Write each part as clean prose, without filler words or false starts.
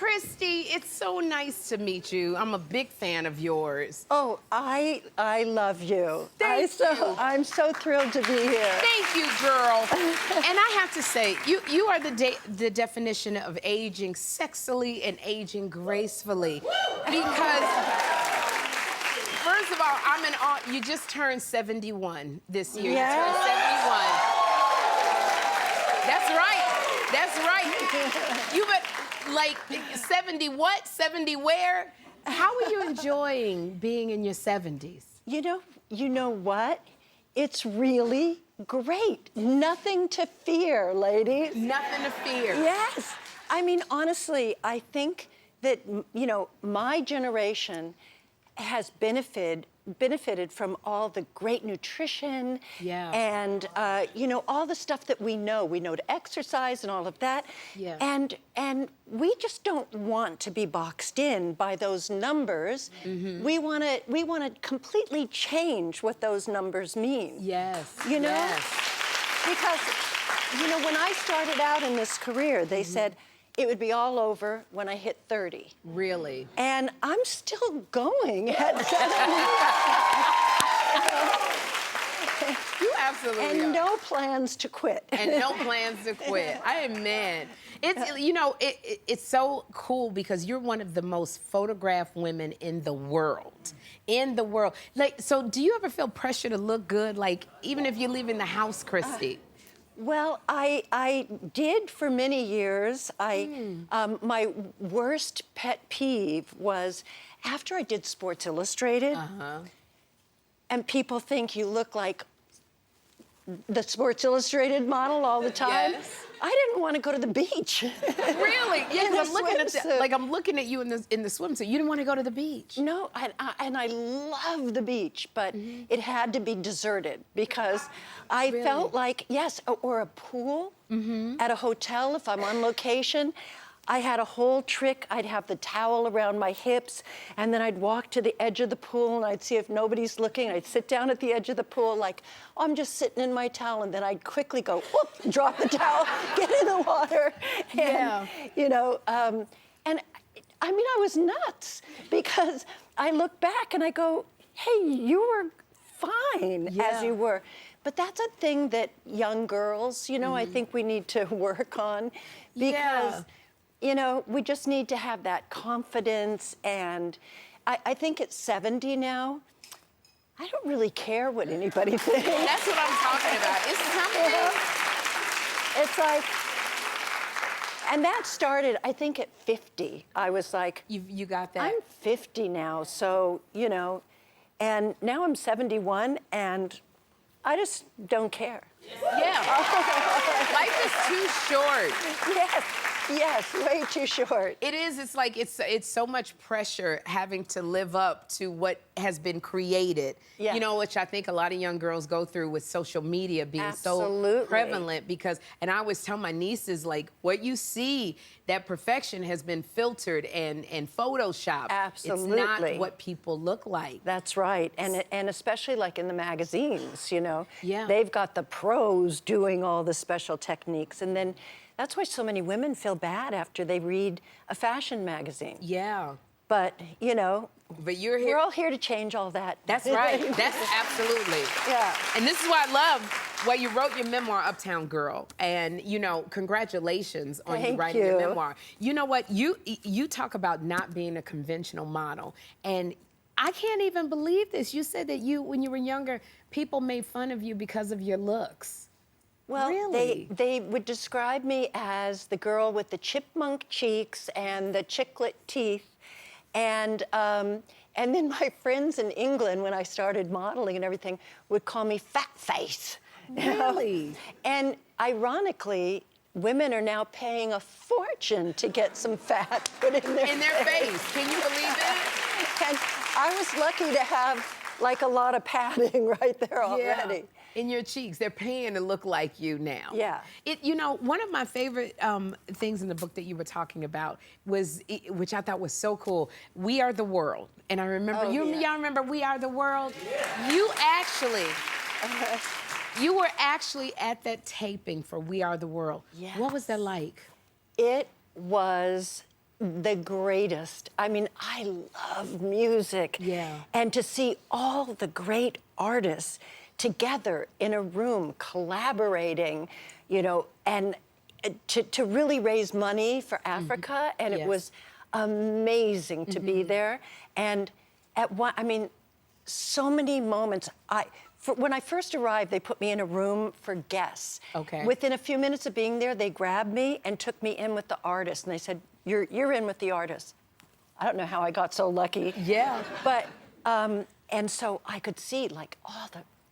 Christie, it's so nice to meet you. I'm a big fan of yours. Oh, I love you. Thank you. I'm so thrilled to be here. Thank you, girl. And I have to say, you are the definition of aging sexily and aging gracefully. Because, first of all, you just turned 71 this year. Yeah. You turned 71. That's right. That's right. You but like 70 what? 70 where? How are you enjoying being in your 70s? You know what? It's really great. Nothing to fear, ladies. Nothing to fear. Yes. I mean, honestly, I think that, my generation has benefited from all the great nutrition and, all the stuff that we know. We know to exercise and all of that. Yeah. And we just don't want to be boxed in by those numbers. Mm-hmm. We want to completely change what those numbers mean. Yes. You know? Yes. Because, when I started out in this career, they said, it would be all over when I hit 30. Really? And I'm still going at 70. You absolutely and are. no plans to quit. And no plans to quit. Amen. It's so cool because you're one of the most photographed women in the world. In the world. So do you ever feel pressure to look good? Like, even if you're leaving the house, Christie? Well, I did for many years. My worst pet peeve was after I did Sports Illustrated, and people think you look like the Sports Illustrated model all the time. Yes. I didn't want to go to the beach. Really? Yeah, In I'm looking at swimsuit. I'm looking at you in the swimsuit. You didn't want to go to the beach. No, and I love the beach, but it had to be deserted because I felt like, yes, or a pool at a hotel if I'm on location. I had a whole trick. I'd have the towel around my hips, and then I'd walk to the edge of the pool, and I'd see if nobody's looking. I'd sit down at the edge of the pool like, oh, I'm just sitting in my towel, and then I'd quickly go, whoop, drop the towel, get in the water. And, and I mean, I was nuts because I look back and I go, hey, you were fine as you were. But that's a thing that young girls, I think we need to work on because, we just need to have that confidence. And I think at 70 now, I don't really care what anybody thinks. That's what I'm talking about. It's something. It's like, and that started, I think, at 50. I was like, You got that. I'm 50 now, so, and now I'm 71, and I just don't care. Yeah. Life is too short. Yes, way too short. It is. It's like it's so much pressure having to live up to what has been created. Yeah. Which I think a lot of young girls go through with social media being so prevalent. Because, and I always tell my nieces, like, what you see, that perfection has been filtered and photoshopped. Absolutely. It's not what people look like. That's right, and especially like in the magazines, Yeah. they've got the pros doing all the special techniques, and then that's why so many women feel bad after they read a fashion magazine. Yeah. But, But you're here. we're all here to change all that. That's right. That's absolutely. Yeah. And this is why I love why you wrote your memoir, Uptown Girl. And, congratulations on you writing your memoir. You know what? You talk about not being a conventional model. And I can't even believe this. You said that when you were younger, people made fun of you because of your looks. Well, really? they would describe me as the girl with the chipmunk cheeks and the chiclet teeth. And then my friends in England, when I started modeling and everything, would call me fat face. Really? And ironically, women are now paying a fortune to get some fat put in their face. Can you believe it? And I was lucky to have like a lot of padding right there already. In your cheeks. They're paying to look like you now. Yeah. One of my favorite things in the book that you were talking about was, which I thought was so cool, We Are the World. And I remember, y'all remember We Are the World? Yeah. You were actually at that taping for We Are the World. Yes. What was that like? It was the greatest. I mean, I love music. Yeah. And to see all the great artists together in a room collaborating, you know, and to really raise money for Africa, and it was amazing to be there. And at one, I mean, so many moments. When I first arrived, they put me in a room for guests. Okay. Within a few minutes of being there, they grabbed me and took me in with the artist, and they said, "You're in with the artist." I don't know how I got so lucky. Yeah. But and so I could see like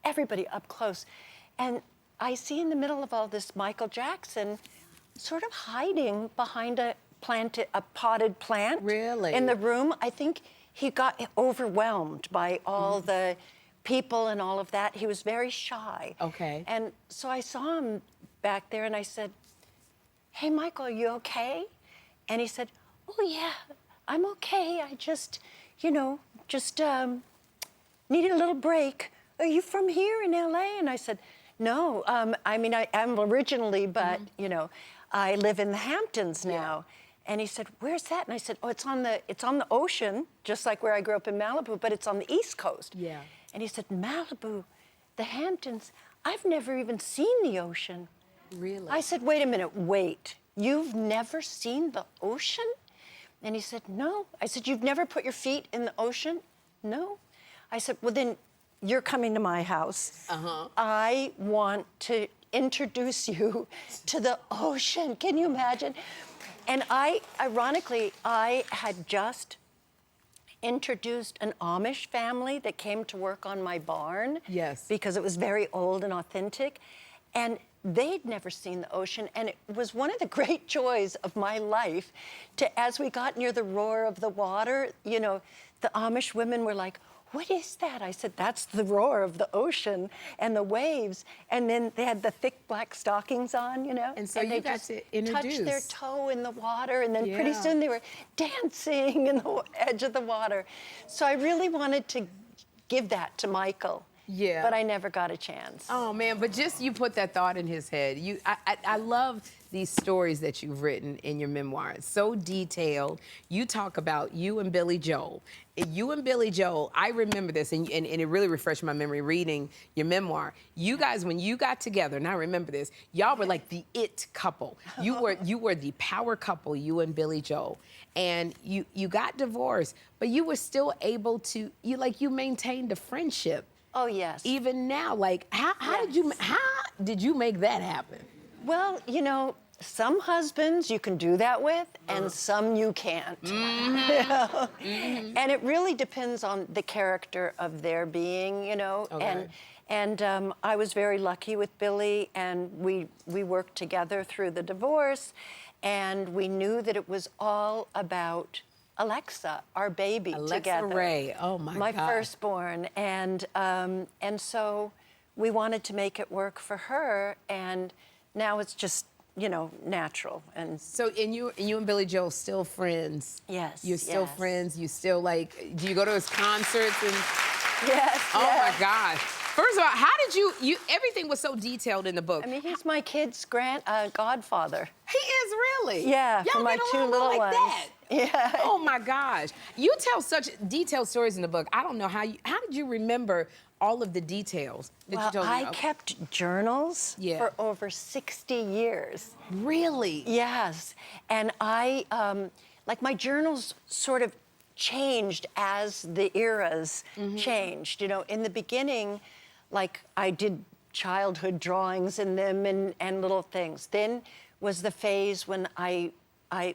everybody up close, and I see in the middle of all this Michael Jackson, sort of hiding behind a potted plant. Really? In the room. I think he got overwhelmed by all the people and all of that. He was very shy. Okay. And so I saw him back there, and I said, "Hey, Michael, are you okay?" And he said, "Oh, yeah, I'm okay. I just, you know, needed a little break. Are you from here in LA?" And I said, "No, I mean, I am originally, but, you know, I live in the Hamptons now." And he said, "Where's that?" And I said, "Oh, it's on the ocean, just like where I grew up in Malibu, but it's on the East Coast." Yeah. And he said, "Malibu, the Hamptons, I've never even seen the ocean." Really? I said, "Wait a minute, wait. You've never seen the ocean?" And he said, "No." I said, "You've never put your feet in the ocean?" "No." I said, "Well, then you're coming to my house. I want to introduce you to the ocean." Can you imagine? And ironically, I had just introduced an Amish family that came to work on my barn. Yes. Because it was very old and authentic. And they'd never seen the ocean. And it was one of the great joys of my life as we got near the roar of the water, you know, the Amish women were like, "What is that?" I said, "That's the roar of the ocean and the waves." And then they had the thick black stockings on, you know. And so they you got just to introduce. touched their toe in the water, and then pretty Yeah. soon they were dancing in the edge of the water. So I really wanted to give that to Michael. Yeah. But I never got a chance. Oh man, but just you put that thought in his head. I love these stories that you've written in your memoir. It's so detailed. You talk about you and Billy Joel. You and Billy Joel, I remember this, and it really refreshed my memory reading your memoir. You guys, when you got together, and I remember this, y'all were like the it couple. You were the power couple, you and Billy Joel. And you got divorced, but you were still able to, you maintained a friendship. Oh, yes. Even now, like, how did you make that happen? Well, you know, some husbands you can do that with, and some you can't. You know? And it really depends on the character of their being, you know. Okay. And I was very lucky with Billy, and we worked together through the divorce, and we knew that it was all about Alexa, our baby, together. Alexa Ray, oh my God. My firstborn, and so we wanted to make it work for her, and now it's just, you know, natural. And so, and you and Billy Joel still friends? Yes. You're still yes. friends. You still do you go to his concerts and? Yes. Oh yes. my gosh. First of all, how did you? Everything was so detailed in the book. I mean, he's my kid's godfather. He is really. Yeah, Y'all for my get two along little like ones. that. Yeah. Oh my gosh. You tell such detailed stories in the book. I don't know how did you remember all of the details that Well, you told me? I kept journals for over 60 years. Really? Yes. And I, like my journals sort of changed as the eras changed. You know, in the beginning, like I did childhood drawings in them and little things. Then was the phase when I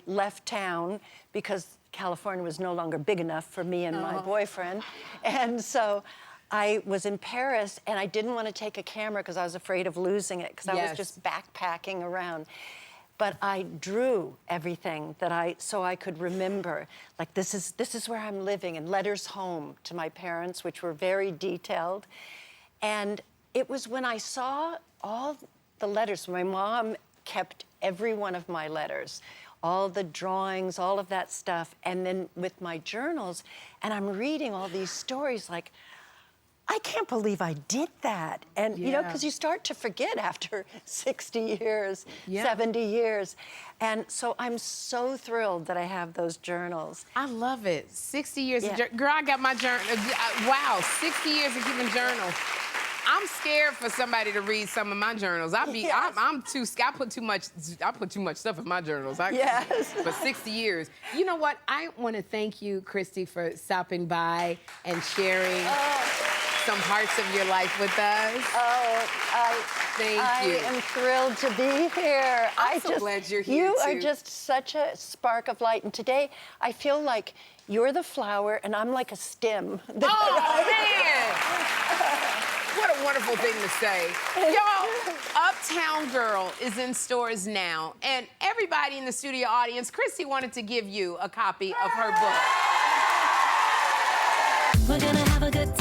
left town because California was no longer big enough for me and my boyfriend. And so I was in Paris, and I didn't want to take a camera because I was afraid of losing it, because I was just backpacking around. But I drew everything so I could remember, like this is where I'm living, and letters home to my parents, which were very detailed. And it was when I saw all the letters. My mom kept every one of my letters, all the drawings, all of that stuff. And then with my journals, and I'm reading all these stories like, I can't believe I did that. And, you know, Yeah. because you start to forget after 60 years, Yeah. 70 years. And so I'm so thrilled that I have those journals. I love it. 60 years Yeah. of girl, I got my journal. Wow, 60 years of keeping journals. I'm scared for somebody to read some of my journals. Yes. I'm too scared. I put too much stuff in my journals. Yes. For 60 years. You know what? I want to thank you, Christie, for stopping by and sharing some parts of your life with us. I you. am thrilled to be here. I'm so glad you're here, You are too. just such a spark of light. And today, I feel like you're the flower and I'm like a stem. Oh, man! What a wonderful thing to say. Y'all, Uptown Girl is in stores now. And everybody in the studio audience, Christie wanted to give you a copy of her book. We're gonna have a good